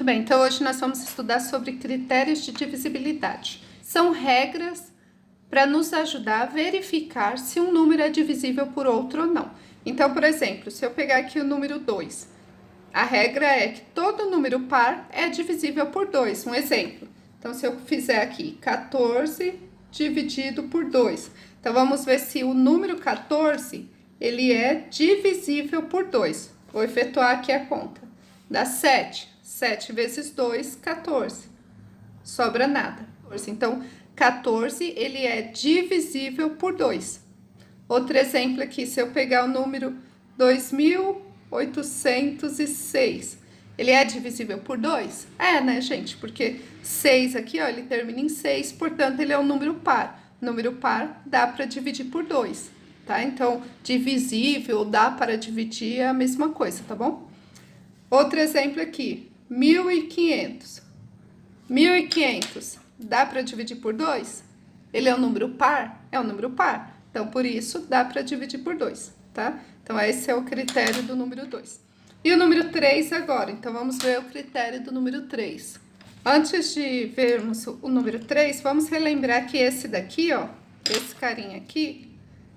bem, então hoje nós vamos estudar sobre critérios de divisibilidade. São regras para nos ajudar a verificar se um número é divisível por outro ou não. Então, por exemplo, se eu pegar aqui o número 2, a regra é que todo número par é divisível por 2. Um exemplo. Então, se eu fizer aqui 14 dividido por 2. Então, vamos ver se o número 14, ele é divisível por 2. Vou efetuar aqui a conta. Dá 7. 7 vezes 2, 14. Sobra nada. Então, 14, ele é divisível por 2. Outro exemplo aqui, se eu pegar o número 2806, ele é divisível por 2? É, né, gente? Porque 6 aqui, ó, ele termina em 6, portanto, ele é um número par. Número par dá para dividir por 2, tá? Então, divisível, dá para dividir é a mesma coisa, tá bom? Outro exemplo aqui, 1500. 1500 dá para dividir por 2? Ele é um número par? É um número par. Então, por isso, dá para dividir por 2, tá? Então, esse é o critério do número 2. E o número 3 agora? Então, vamos ver o critério do número 3. Antes de vermos o número 3, vamos relembrar que esse daqui, ó, esse carinha aqui,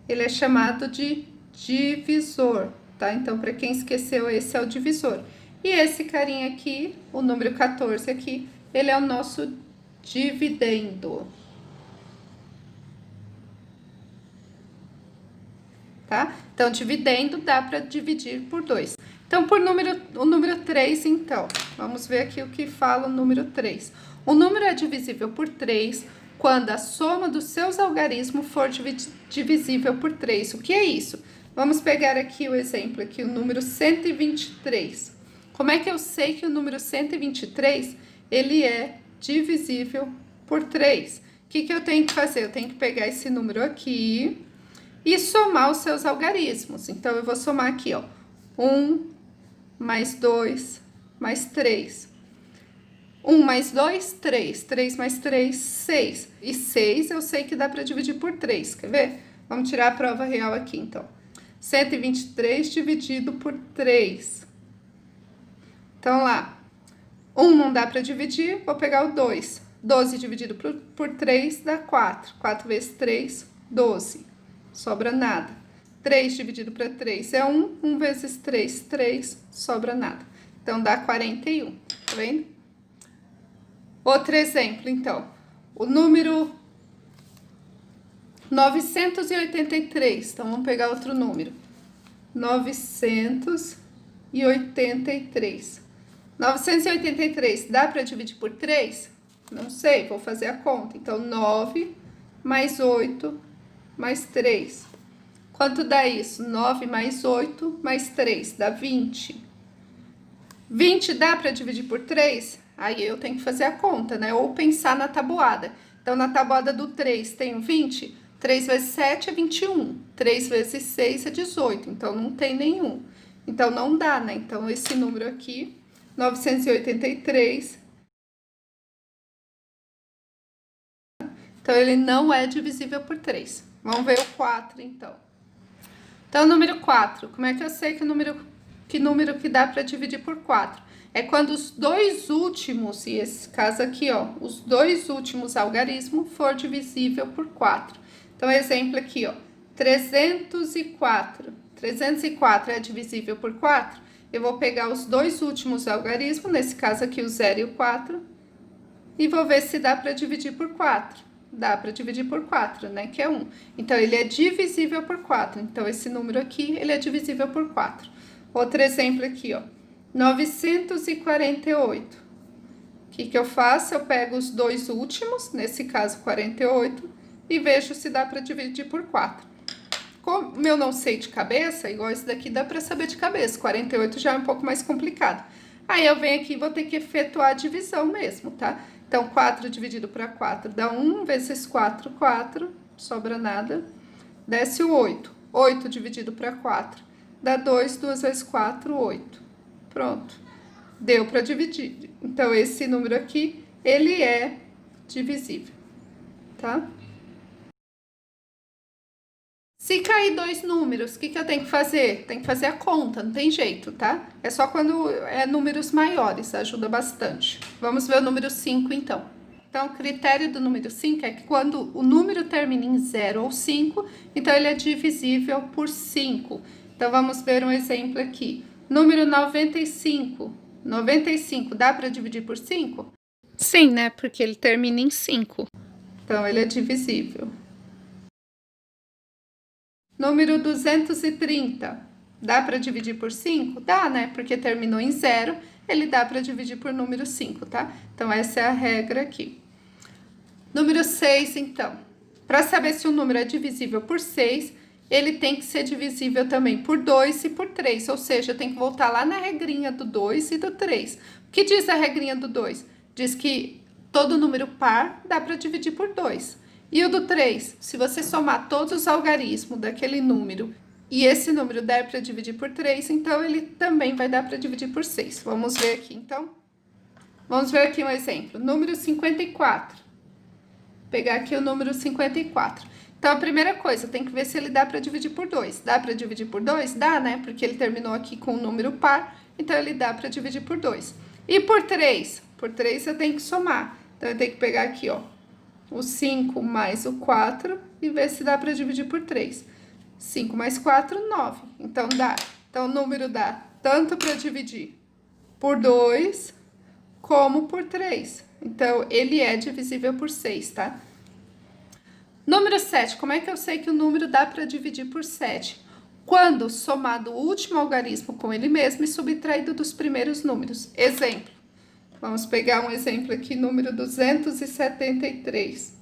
ele é chamado de divisor, tá? Então, para quem esqueceu, esse é o divisor. E esse carinha aqui, o número 14 aqui, ele é o nosso dividendo. Tá? Então, dividendo dá para dividir por 2. Então, o número 3, então, vamos ver aqui o que fala o número 3. O número é divisível por 3 quando a soma dos seus algarismos for divisível por 3. O que é isso? Vamos pegar aqui o exemplo, aqui, o número 123. Como é que eu sei que o número 123, ele é divisível por 3? O que eu tenho que fazer? Eu tenho que pegar esse número aqui e somar os seus algarismos. Então, eu vou somar aqui, ó, 1 mais 2 mais 3. 1 mais 2, 3. 3 mais 3, 6. E 6 eu sei que dá para dividir por 3. Quer ver? Vamos tirar a prova real aqui, então. 123 dividido por 3. Então, lá. 1 não dá para dividir, vou pegar o 2. 12 dividido por 3 dá 4. 4 vezes 3, 12. Sobra nada. 3 dividido para 3 é 1. 1 vezes 3, 3. Sobra nada. Então, dá 41. Tá vendo? Outro exemplo, então. O número 983. Então, vamos pegar outro número. 983. 983 dá para dividir por 3? Não sei, vou fazer a conta. Então, 9 mais 8 mais 3. Quanto dá isso? 9 mais 8 mais 3, dá 20. 20 dá para dividir por 3? Aí eu tenho que fazer a conta, né? Ou pensar na tabuada. Então, na tabuada do 3 tem 20. 3 vezes 7 é 21. 3 vezes 6 é 18. Então, não tem nenhum. Então, não dá, né? Então, esse número aqui, 983... Então, ele não é divisível por 3. Vamos ver o 4, então. Então, o número 4. Como é que eu sei que número que dá para dividir por 4? É quando os dois últimos, e esse caso aqui, ó, os dois últimos algarismos for divisível por 4. Então, exemplo aqui, ó, 304. 304 é divisível por 4? Eu vou pegar os dois últimos algarismos, nesse caso aqui, o 0 e o 4, e vou ver se dá para dividir por 4. Dá para dividir por 4, né? Que é 1. Então, ele é divisível por 4. Então, esse número aqui, ele é divisível por 4. Outro exemplo aqui, ó. 948. O que eu faço? Eu pego os dois últimos, nesse caso, 48, e vejo se dá para dividir por 4. Como eu não sei de cabeça, igual esse daqui dá para saber de cabeça. 48 já é um pouco mais complicado. Aí, eu venho aqui e vou ter que efetuar a divisão mesmo, tá? Então, 4 dividido por 4 dá 1 vezes 4, 4, sobra nada. Desce o 8. 8 dividido por 4 dá 2, 2 vezes 4, 8. Pronto. Deu para dividir. Então, esse número aqui, ele é divisível, tá? Se cair dois números, o que eu tenho que fazer? Tem que fazer a conta, não tem jeito, tá? É só quando é números maiores, ajuda bastante. Vamos ver o número 5, então. Então, o critério do número 5 é que quando o número termina em 0 ou 5, então ele é divisível por 5. Então, vamos ver um exemplo aqui. Número 95. 95 dá para dividir por 5? Sim, né? Porque ele termina em 5. Então, ele é divisível. Número 230, dá para dividir por 5? Dá, né? Porque terminou em 0, ele dá para dividir por número 5, tá? Então, essa é a regra aqui. Número 6, então. Para saber se o número é divisível por 6, ele tem que ser divisível também por 2 e por 3. Ou seja, tem que voltar lá na regrinha do 2 e do 3. O que diz a regrinha do 2? Diz que todo número par dá para dividir por 2. E o do 3, se você somar todos os algarismos daquele número e esse número der para dividir por 3, então ele também vai dar para dividir por 6. Vamos ver aqui, então. Vamos ver aqui um exemplo. Número 54. Vou pegar aqui o número 54. Então, a primeira coisa, tem que ver se ele dá para dividir por 2. Dá para dividir por 2? Dá, né? Porque ele terminou aqui com um número par, então ele dá para dividir por 2. E por 3? Por 3 eu tenho que somar. Então, eu tenho que pegar aqui, ó, o 5 mais o 4 e ver se dá para dividir por 3. 5 mais 4, 9. Então, dá. Então, o número dá tanto para dividir por 2 como por 3. Então, ele é divisível por 6, tá? Número 7. Como é que eu sei que o número dá para dividir por 7? Quando somado o último algarismo com ele mesmo e subtraído dos primeiros números. Exemplo. Vamos pegar um exemplo aqui, número 273.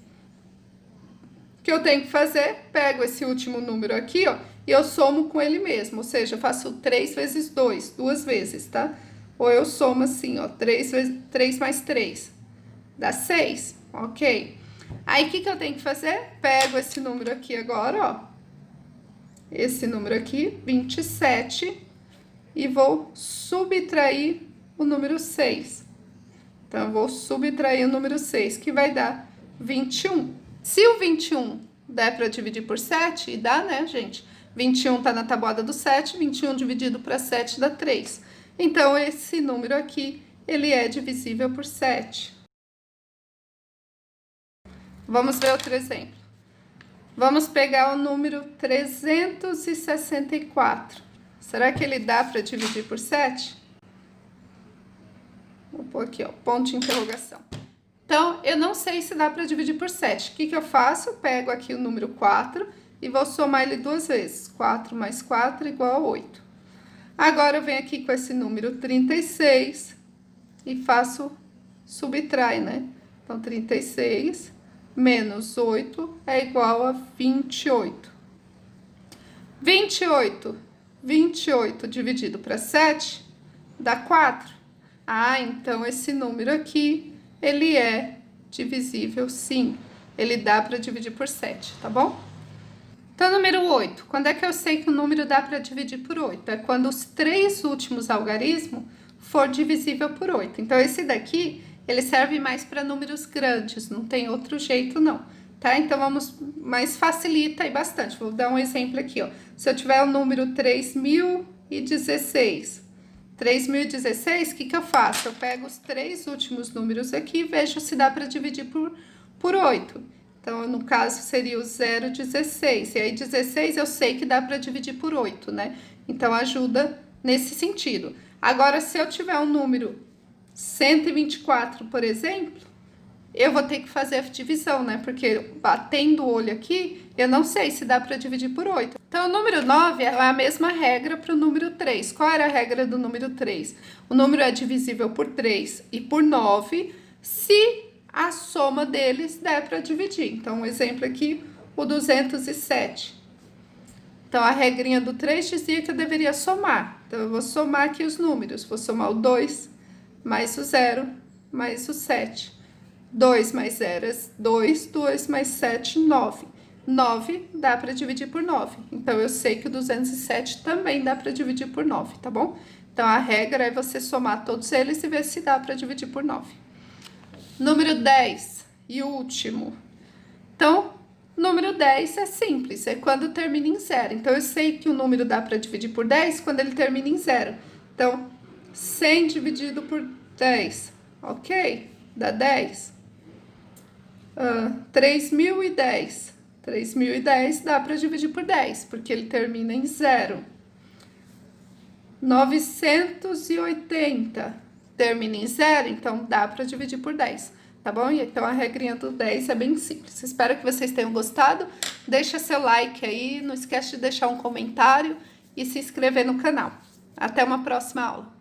O que eu tenho que fazer? Pego esse último número aqui, ó, e eu somo com ele mesmo. Ou seja, eu faço 3 vezes 2, duas vezes, tá? Ou eu somo assim, ó, 3 mais 3. Dá 6, ok? Aí, o que eu tenho que fazer? Pego esse número aqui agora, ó. Esse número aqui, 27, e vou subtrair o número 6. Então, eu vou subtrair o número 6, que vai dar 21. Se o 21 der para dividir por 7, e dá, né, gente? 21 tá na tabuada do 7, 21 dividido para 7 dá 3. Então, esse número aqui, ele é divisível por 7. Vamos ver outro exemplo. Vamos pegar o número 364. Será que ele dá para dividir por 7? Vou pôr aqui, ó, ponto de interrogação. Então, eu não sei se dá para dividir por 7. O que eu faço? Eu pego aqui o número 4 e vou somar ele duas vezes. 4 mais 4 igual a 8. Agora, eu venho aqui com esse número 36 e faço subtrai, né? Então, 36 menos 8 é igual a 28. 28 dividido para 7 dá 4. Ah, então esse número aqui, ele é divisível, sim. Ele dá para dividir por 7, tá bom? Então, número 8. Quando é que eu sei que o número dá para dividir por 8? É quando os 3 últimos algarismos for divisível por 8. Então, esse daqui, ele serve mais para números grandes, não tem outro jeito, não. Tá? Então, mas facilita aí bastante. Vou dar um exemplo aqui, ó. Se eu tiver o número 3016... 3016, o que eu faço? Eu pego os 3 últimos números aqui e vejo se dá para dividir por 8. Então, no caso, seria o 0,16. E aí, 16 eu sei que dá para dividir por 8, né? Então, ajuda nesse sentido. Agora, se eu tiver um número 124, por exemplo, eu vou ter que fazer a divisão, né? Porque batendo o olho aqui, eu não sei se dá para dividir por 8. Então, o número 9 é a mesma regra para o número 3. Qual era a regra do número 3? O número é divisível por 3 e por 9 se a soma deles der para dividir. Então, um exemplo aqui, o 207. Então, a regrinha do 3 dizia que eu deveria somar. Então, eu vou somar aqui os números. Vou somar o 2 mais o 0 mais o 7. 2 mais 0 é 2, 2 mais 7, 9. 9 dá para dividir por 9. Então, eu sei que o 207 também dá para dividir por 9, tá bom? Então, a regra é você somar todos eles e ver se dá para dividir por 9. Número 10 e último. Então, Número 10 é simples, é quando termina em zero. Então, eu sei que o número dá para dividir por 10 quando ele termina em zero. Então, 100 dividido por 10, ok? Dá 10. 3.010. 3.010 dá para dividir por 10, porque ele termina em zero. 980 termina em zero, então dá para dividir por 10, tá bom? Então a regrinha do 10 é bem simples. Espero que vocês tenham gostado. Deixa seu like aí, não esquece de deixar um comentário e se inscrever no canal. Até uma próxima aula.